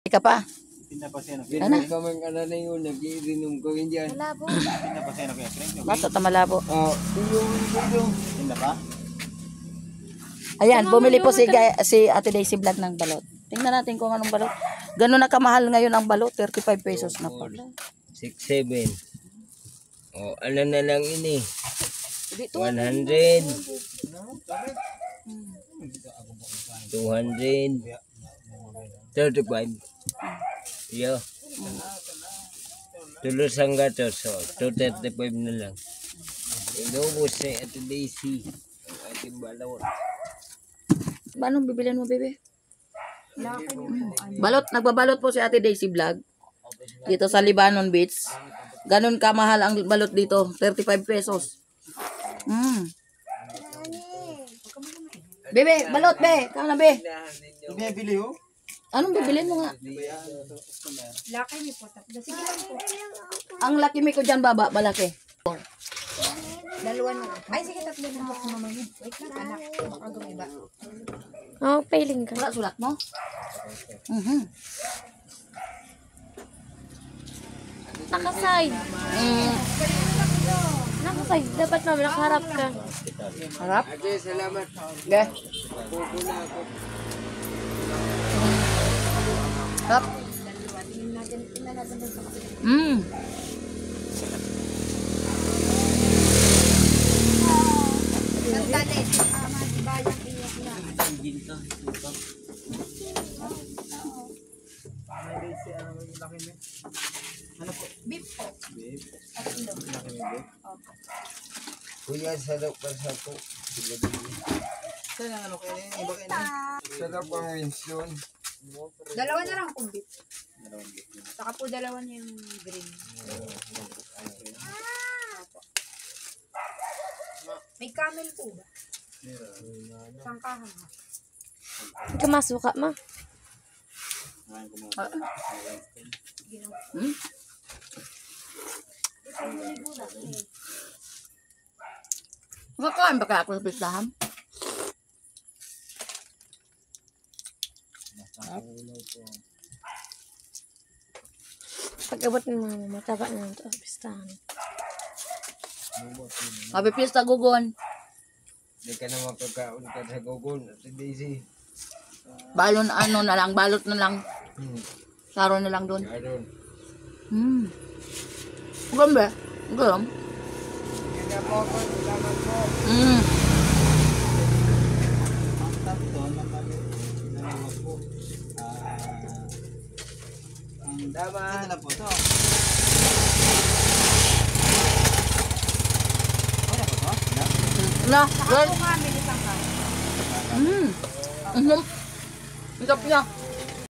Ika pa. Ano? Kamang ano na yun, nag-iinom ko rin dyan. Malabo. Basta malabo. Oo, yung. Tinda pa? Ayan, bumili po si Ate Daisy Vlog ng balot. Tingnan natin kung anong balot. Gano'n na kamahal ngayon ang balot, 35 pesos na po. 6-7. O, ano na lang ini? 100. 200. 35. Yo. Tulos ang gatos. So, 235 na lang. Inubos si Ate Daisy. Ang ating balot. Anong bibilin mo, bebe? Balot, nagbabalot po si Ate Daisy Vlog. Dito sa Libanon Beach. Ganun kamahal ang balot dito, 35 pesos. Bebe, balot, be. Kama na, be. Bibili ho? Anong bibilin mo nga? Laki niyo po. Sige lang po. Ang laki mi ko dyan, baba, malaki. Dalawa na. Ay, sige, tatlo na po mama niyo. Wait lang, anak. Baka gumiba. Oh, pailing ka. Wala sulat mo? Nakaside. Nakaside. Dapat naman nakaharap ka. Harap? Ate, salamat. Be. Pupuna ako. Harap. Sandali. Beef po. Kuya, sarap ka sa po. Sarap ang winsyon. Dalawa na lang po beef. Saka po dalawa na yung green. Opo. May camel po ba? Sangkahan. Kamasuka mo. Makakain ba kaya ako sa pistahan? Pag-abot mo mga mataba na ito. Pistahan. Sabi pista gugon. Hindi ka na makakaon ka sa gugon. Ate Daisy. Balon ano na lang, balot na lang. Saro na lang doon. Aron. Gum ba? Gum? Hindi na po ako. Salamat po. Ang tatlo na kami nalawas po. Ang Tama. ito na po ito. Wala po ito? Na, Saka well, po camel isang kahan. ang sarap niya.